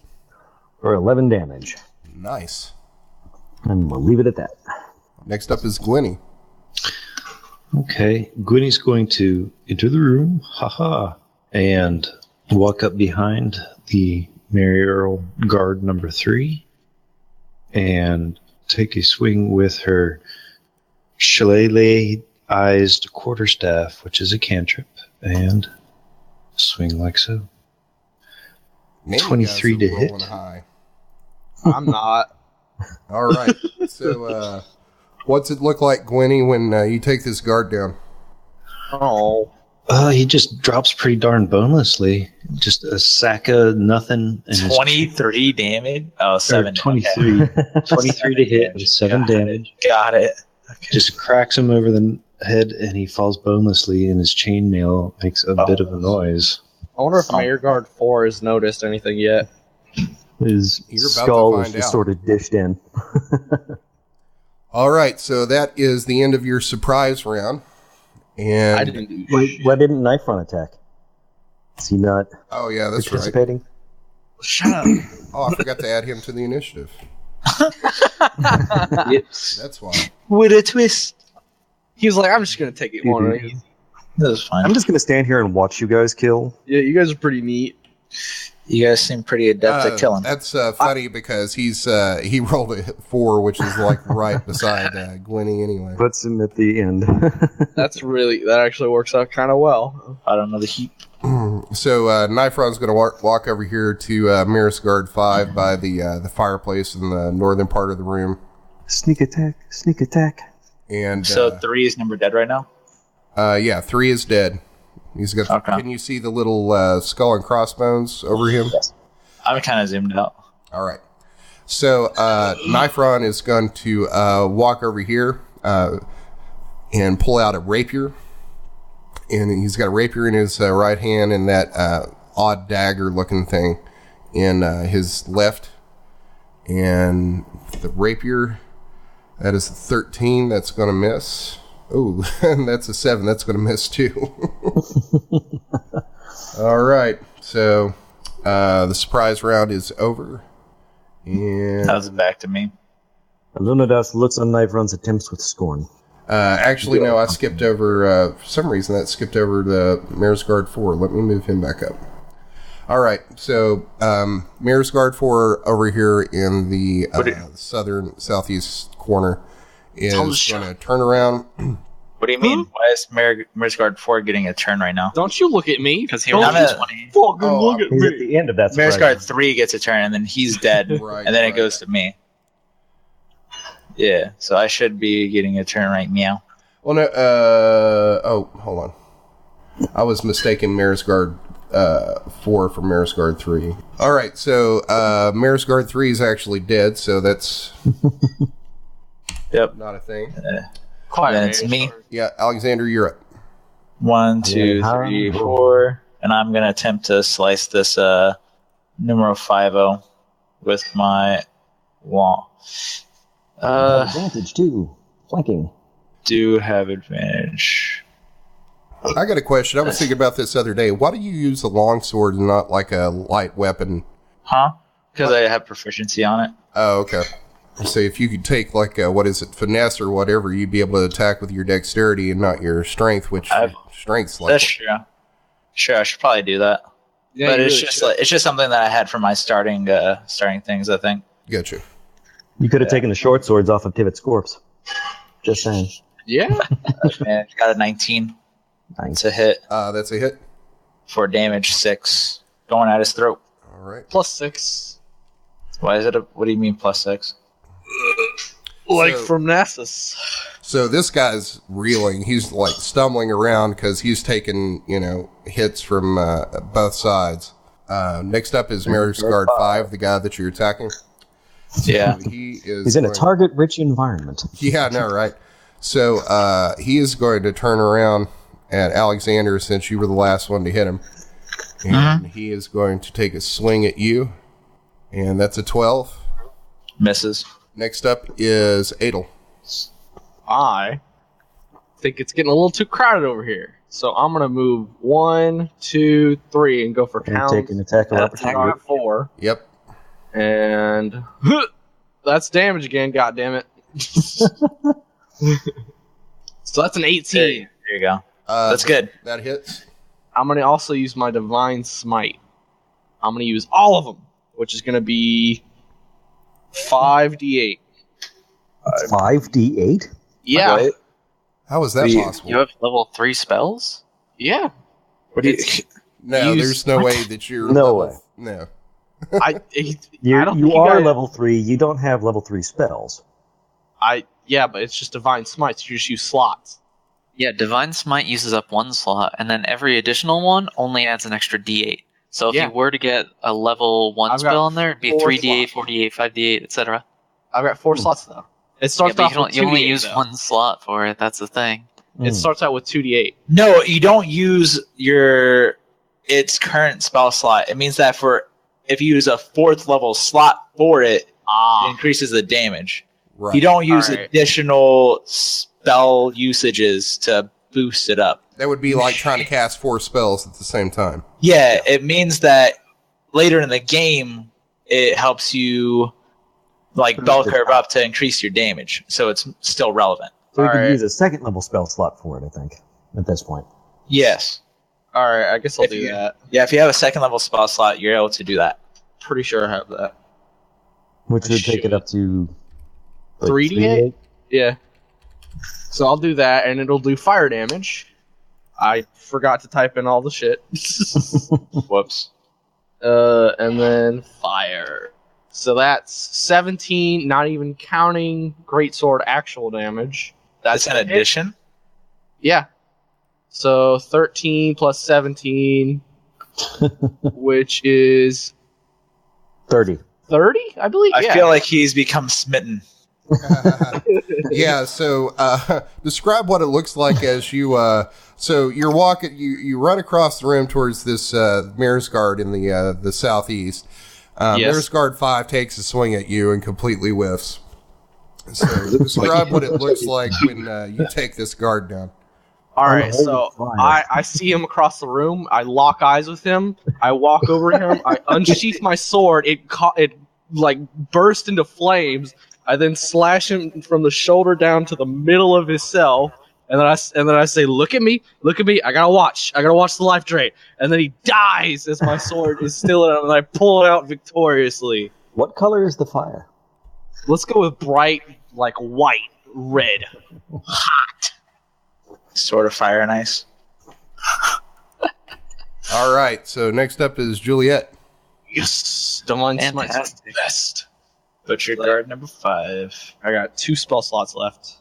For 11 damage. Nice. And we'll leave it at that. Next up is Gwenny. Okay, Gwenny's going to enter the room, and walk up behind the mayoral guard number 3, and take a swing with her shillelagh-ized quarterstaff, which is a cantrip, and swing like so. Man, 23 to hit. High. I'm not. All right. So, what's it look like, Gwenny, when you take this guard down? Oh. He just drops pretty darn bonelessly. Just a sack of nothing. And 23 damage? Oh, 7. 23. Okay. 23 to hit and 7 damage. Got it. Okay. Just cracks him over the head, and he falls bonelessly, and his chainmail makes a bit of a noise. I wonder if Mayor Guard 4 has noticed anything yet. His skull is just sort of dished in. All right, so that is the end of your surprise round. And I didn't do Why didn't Nyfron attack? Is he not participating? Right. Shut up. Oh, I forgot to add him to the initiative. That's why. With a twist. He was like, I'm just going to take it one of these. That was fine. I'm just going to stand here and watch you guys kill. Yeah, you guys are pretty neat. You guys seem pretty adept at killing. That's funny because he rolled a 4, which is right beside Gwenny anyway. Puts him at the end. That actually works out kind of well. I don't know the heat. So Nyfron's going to walk over here to Mirror's Guard 5 by the fireplace in the northern part of the room. Sneak attack. And so 3 is number dead right now? Yeah, 3 is dead. He's got. Okay. Can you see the little skull and crossbones over him? Yes. I'm kind of zoomed out. All right. So Nyfron is going to walk over here and pull out a rapier. And he's got a rapier in his right hand and that odd dagger-looking thing in his left. And the rapier, that is a 13. That's going to miss. Oh, that's a 7. That's going to miss too. All right. So the surprise round is over. And that was back to me. Alunodas looks on Nyfron's attempts with scorn. Actually, no, I skipped over, for some reason, that skipped over the Mayor's Guard 4. Let me move him back up. All right. So Mayor's Guard 4 over here in the southeast corner is going to turn around What do you mean? Why is Marisgard 4 getting a turn right now? Don't you look at me. Because he rolled a 20. Fucking look at He's me. at the end of that. Marisgard 3 gets a turn, and then he's dead, Right, and then it goes to me. Yeah, so I should be getting a turn right now. Well, no, hold on. I was mistaken Marisgard 4 for Marisgard 3. All right, so Marisgard 3 is actually dead, so that's Yep. not a thing. Quiet, Then it's me. Yeah, Alexander, you're up. 1, 2, 3, 4, and I'm gonna attempt to slice this numero 50 with my wall. Advantage too. Flanking. Do have advantage. I got a question. I was thinking about this the other day. Why do you use a longsword and not like a light weapon? Huh? Because I have proficiency on it. Oh, okay. So if you could take like finesse or whatever, you'd be able to attack with your dexterity and not your strength, which strength's like. That's true. Sure, I should probably do that. Yeah, but you it's really just should. it's just something that I had for my starting things, I think. Gotcha. You could have taken the short swords off of Tivet's corpse. Just saying. Yeah. Man, got a 19. Nice. It's a hit That's a hit. for damage 6 going at his throat. All right. +6. Why is it what do you mean +6? Like So- from Nasus. So this guy's reeling. He's like stumbling around because he's taking, hits from both sides. Next up is Marisgard 5, the guy that you're attacking. Yeah. He's in a target-rich environment. Yeah, I know, right? So he is going to turn around at Alexander since you were the last one to hit him. And he is going to take a swing at you. And that's a 12. Misses. Next up is Edel. I think it's getting a little too crowded over here. So I'm going to move 1, 2, 3 and go for And pounds. take an attack of Attack opportunity. at 4. Yep. And that's damage again, goddammit. So that's an 18. There you go. That's good. That hits. I'm going to also use my Divine Smite. I'm going to use all of them, which is going to be 5d8. 5d8? Yeah. What? How is that possible? You have level 3 spells? Yeah. What do you? No, use- there's no way that you're... No way. No. I don't You think are level 3. You don't have level 3 spells. Yeah, but it's just Divine Smite, so you just use slots. Yeah, Divine Smite uses up 1 slot, and then every additional one only adds an extra d8. So if Yeah. you were to get a level 1 I've got spell in there, it'd be 4 3d8, slots. 4d8, 5d8, etc. I've got 4 slots though. It Yeah, starts but off with you only 2d8, use though. 1 slot for it, that's the thing. It starts out with 2d8. No, you don't use its current spell slot. It means that if you use a 4th level slot for it, it increases the damage. Right. You don't use Alright. additional spell usages to boost it up. That would be like trying to cast 4 spells at the same time. Yeah, it means that later in the game, it helps you bell curve up to increase your damage, so it's still relevant. So you could Alright. use a second level spell slot for it, I think, at this point. Yes. Alright, I guess I'll If do you- that. Yeah, if you have a second level spell slot, you're able to do that. Pretty sure I have that. Which would take it up to... like, 3d8? Yeah. So I'll do that, and it'll do fire damage. I forgot to type in all the shit. Whoops. And then fire. So that's 17, not even counting Greatsword actual damage. That's an a hit. addition? Yeah. So 13 plus 17, which is 30. 30, I believe. I feel like he's become smitten. Yeah, so describe what it looks like as you... so you're walking... You run across the room towards this Marisgard in the southeast. Yes. Marisgard 5 takes a swing at you and completely whiffs. So describe what it looks like when you take this guard down. All right, Holy so fire. I see him across the room. I lock eyes with him. I walk over to him. I unsheath my sword. It burst into flames. I then slash him from the shoulder down to the middle of his cell. And then I say, "Look at me, look at me! I gotta watch the life drain." And then he dies as my sword is still in him, and I pull it out victoriously. What color is the fire? Let's go with bright, white, red. Sword of Fire and Ice. All right, so next up is Juliet. Yes, Divine Smite's the best. Butcher Guard number 5. I got 2 spell slots left.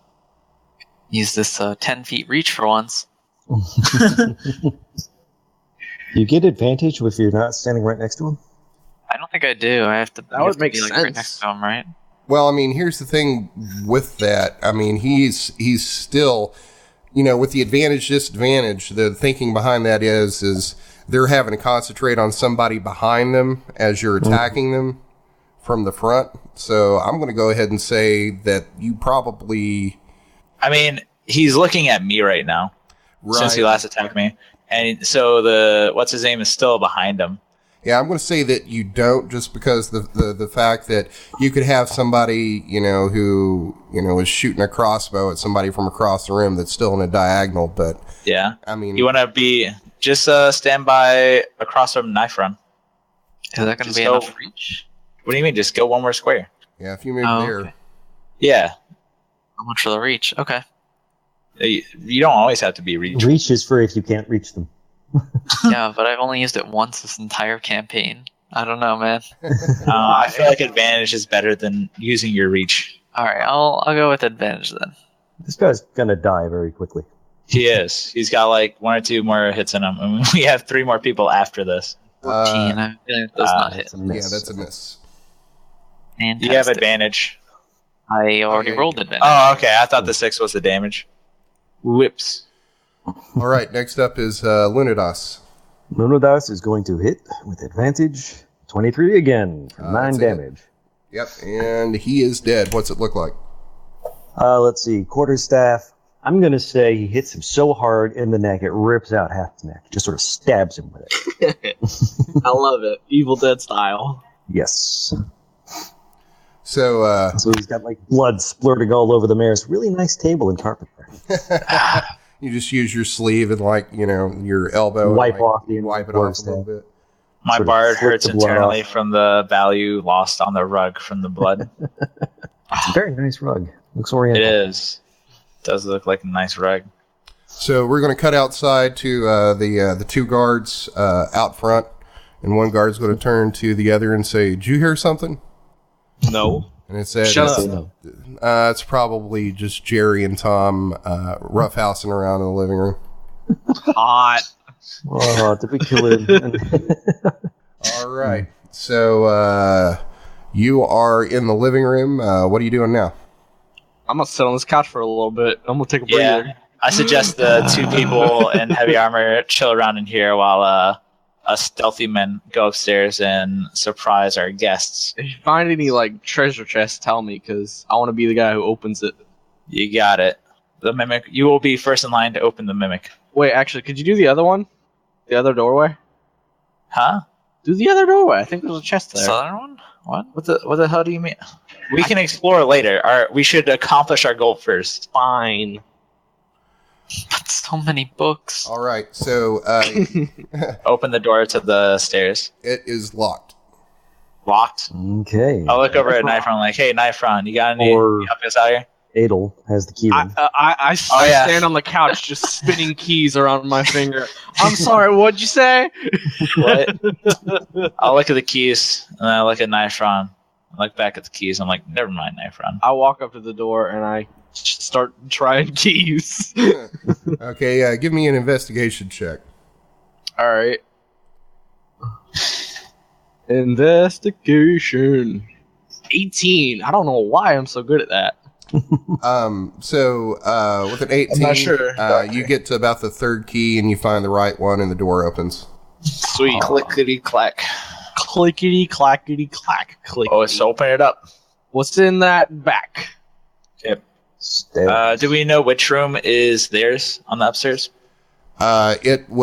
Use this 10 feet reach for once. You get advantage if you're not standing right next to him? I don't think I do. I have to. That would make be, like, sense. right next to him, right? Well, I mean, here's the thing with that. I mean, he's still, with the advantage, disadvantage, the thinking behind that is they're having to concentrate on somebody behind them as you're attacking them from the front. So I'm going to go ahead and say that you probably... I mean, he's looking at me right now. Right. Since he last attacked me. And so the what's his name is still behind him. Yeah, I'm going to say that you don't, just because the fact that you could have somebody, who, is shooting a crossbow at somebody from across the room that's still in a diagonal, but... Yeah. I mean... You want to be... Just stand by across from Nyfron. Is that going to be enough reach? What do you mean? Just go one more square. Yeah, if you move there. Okay. Yeah. How much for the reach? Okay. You don't always have to be reach. Reach is for if you can't reach them. Yeah, but I've only used it once this entire campaign. I don't know, man. I feel like advantage is better than using your reach. All right, I'll go with advantage then. This guy's gonna die very quickly. He is. He's got like 1 or 2 more hits in him. And we have 3 more people after this. 14. I'm feeling it does not hit. Yeah, that's a miss. Fantastic. You have advantage. I already rolled advantage. Oh, okay. I thought the 6 was the damage. Whoops. All right, next up is Alunodas. Alunodas is going to hit with advantage. 23 again for 9 damage. Yep, and he is dead. What's it look like? Let's see. Quarterstaff. I'm going to say he hits him so hard in the neck, it rips out half his neck. Just sort of stabs him with it. I love it. Evil Dead style. Yes. So he's got like blood splurting all over the mayor's really nice table and carpet there. You just use your sleeve and your elbow. Wipe and, off the wipe it off a little bit. My Sort of bard flip hurts the blood internally off. from the value lost on the rug from the blood. It's a very nice rug. Looks It oriental. is. Does look like a nice rug. So we're going to cut outside to the 2 guards out front, and one guard's going to turn to the other and say, "Did you hear something?" No. And it says, Shut up. No. It's probably just Jerry and Tom roughhousing around in the living room. Hot. Oh, did we kill him? All right. So you are in the living room. What are you doing now? I'm gonna sit on this couch for a little bit. I'm gonna take a breather. Yeah. I suggest the 2 people in heavy armor chill around in here while us stealthy men go upstairs and surprise our guests. If you find any treasure chests, tell me, because I want to be the guy who opens it. You got it. The mimic. You will be first in line to open the mimic. Wait, actually, could you do the other one? The other doorway? Huh? Do the other doorway. I think there's a chest there. Southern one? What? What the hell do you mean? We can explore later. We should accomplish our goal first. Fine. But so many books. All right. So Open the door to the stairs. it is locked. Locked. Okay. I'll look over at Nyfron like, "Hey, Nyfron, you got any Or- help us out here?" Edel has the key. I yeah. stand on the couch just spinning keys around my finger. I'm sorry, what'd you say? What? I'll look at the keys and then I look at Nyfron. I look back at the keys. I'm like, never mind, Nyfron. I walk up to the door and I start trying keys. Okay. Give me an investigation check. All right. Investigation. 18. I don't know why I'm so good at that. So with an 18, I'm not sure. you get to about the 3rd key and you find the right one and the door opens. Sweet. Clickety clack. Clickety clackety clack. Clickety. Oh, it's open it up. What's in that back? Yep. Stairs. Do we know which room is theirs on the upstairs? Know that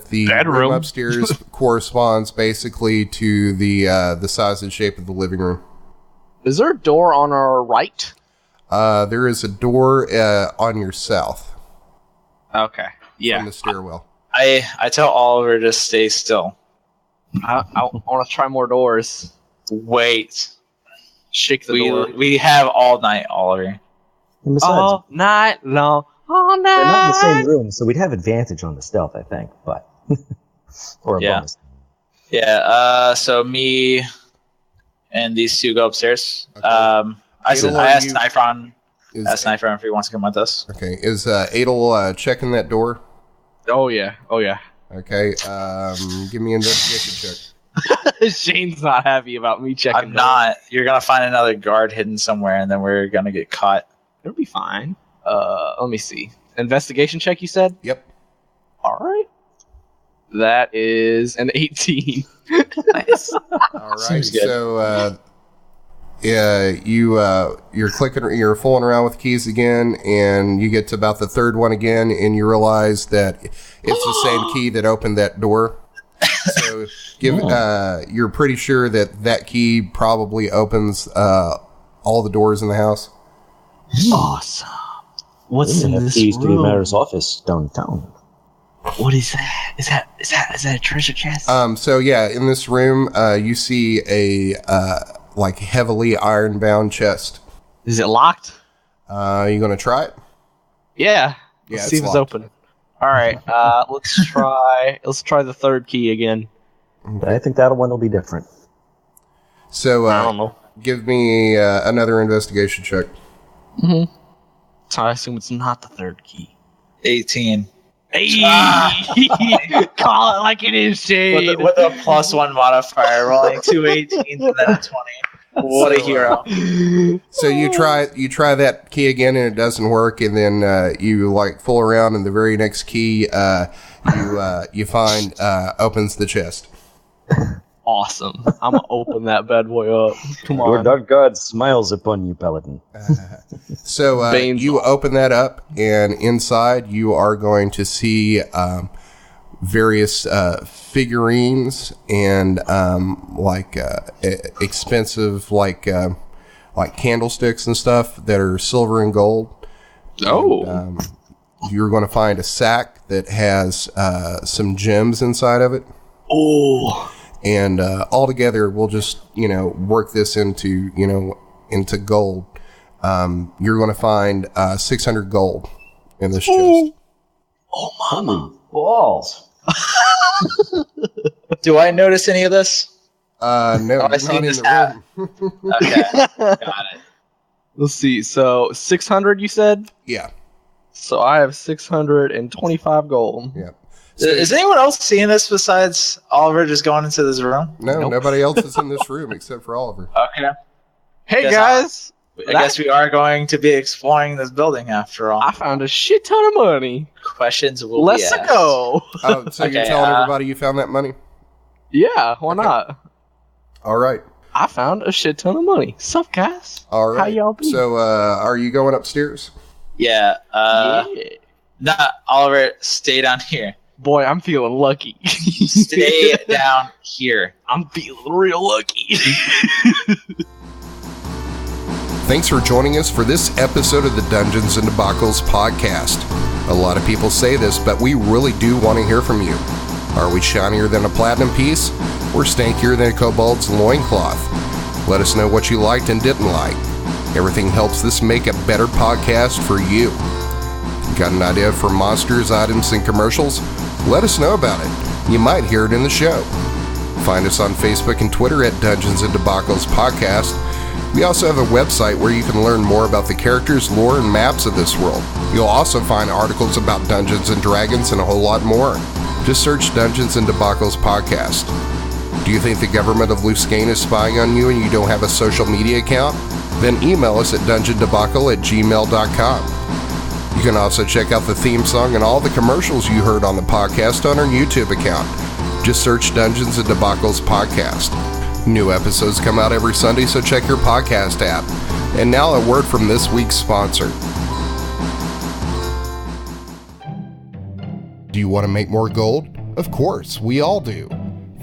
the Bedroom. room upstairs corresponds basically to the size and shape of the living room. Is there a door on our right? There is a door on your south. Okay. From the stairwell. I tell Oliver to stay still. I want to try more doors. Wait. Shake the door. We have all night, Oliver. And besides, All night long. on They're not in the that. same room, so we'd have advantage on the stealth, I think. But or a bonus. Yeah. So me and these two go upstairs. Okay. I asked Edel, Nyfron. Is Asked Nyfron if he wants to come with us. Okay, is Edel checking that door? Oh yeah. Okay, give me an investigation check. Shane's not happy about me checking. I'm not. You're gonna find another guard hidden somewhere, and then we're gonna get caught. It'll be fine. Let me see. Investigation check, you said? Yep. All right. That is an 18. Nice. All right. Seems good. So, you're you're fooling around with keys again, and you get to about the third one again, and you realize that it's the same key that opened that door. So, you're pretty sure that key probably opens all the doors in the house. Awesome. What's in have this keys to the room? mayor's office downtown. What is that? Is that a treasure chest? So yeah, in this room, you see a like heavily iron-bound chest. Is it locked? You gonna try it? Yeah. Yeah, Let's see if it's it's open. All right. Let's try the third key again. I think that one will be different. So I don't know. give me another investigation check. Mm-hmm. So I assume it's not the third key. 18 Hey! Call it like it is, Shane. with a +1 modifier, rolling 2 18s and then a 20. What a hero! So you try that key again, and it doesn't work, and then you like fool around, and the very next key you find opens the chest. Awesome. I'm gonna open that bad boy up. Come Your on. dark god smiles upon you, paladin. So Bane's you open that up, and inside you are going to see various figurines and expensive like candlesticks and stuff that are silver and gold. Oh. And, you're going to find a sack that has some gems inside of it. Oh. And altogether, we'll just work this into gold. You're going to find 600 gold in this chest. Oh, mama. Balls. Do I notice any of this? No, I you're see not in this the hat. room. Okay, got it. Let's see. So 600, you said? Yeah, So I have 625 gold. yeah. Is anyone else seeing this besides Oliver just going into this room? No, Nope. nobody else is in this room except for Oliver. Okay. Hey Guess guys, I guess we are going to be exploring this building after all. I found a shit ton of money. Questions will Let's be asked. go. Oh, so you're Okay, telling everybody you found that money? Yeah, why not? All right. I found a shit ton of money. Sup, guys? All right. How y'all be? So, are you going upstairs? Yeah. Yeah. Nah, Oliver, stay down here. Boy, I'm feeling lucky. Stay down here. I'm feeling real lucky. Thanks for joining us for this episode of the Dungeons and Debacles podcast. A lot of people say this, but we really do want to hear from you. Are we shinier than a platinum piece? Or stankier than a kobold's loincloth? Let us know what you liked and didn't like. Everything helps this make a better podcast for you. Got an idea for monsters, items, and commercials? Let us know about it. You might hear it in the show. Find us on Facebook and Twitter at Dungeons and Debacles Podcast. We also have a website where you can learn more about the characters, lore, and maps of this world. You'll also find articles about Dungeons and Dragons and a whole lot more. Just search Dungeons and Debacles Podcast. Do you think the government of Luscane is spying on you and you don't have a social media account? Then email us at dungeondebacle@gmail.com. You can also check out the theme song and all the commercials you heard on the podcast on our YouTube account. Just search Dungeons and Debacles Podcast. New episodes come out every Sunday, so check your podcast app. And now a word from this week's sponsor. Do you want to make more gold? Of course, we all do.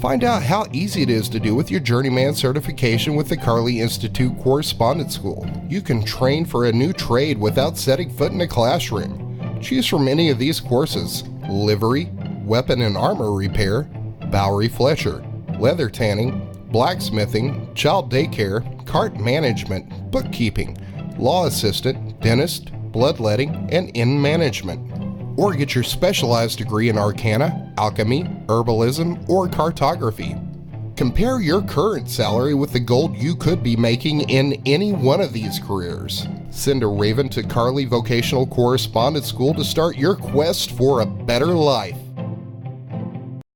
Find out how easy it is to do with your Journeyman certification with the Carly Institute Correspondence School. You can train for a new trade without setting foot in a classroom. Choose from any of these courses: livery, weapon and armor repair, Bowery Fletcher, leather tanning, blacksmithing, child daycare, cart management, bookkeeping, law assistant, dentist, bloodletting, and inn management. Or get your specialized degree in arcana, alchemy, herbalism, or cartography. Compare your current salary with the gold you could be making in any one of these careers. Send a raven to Carly Vocational Correspondence School to start your quest for a better life.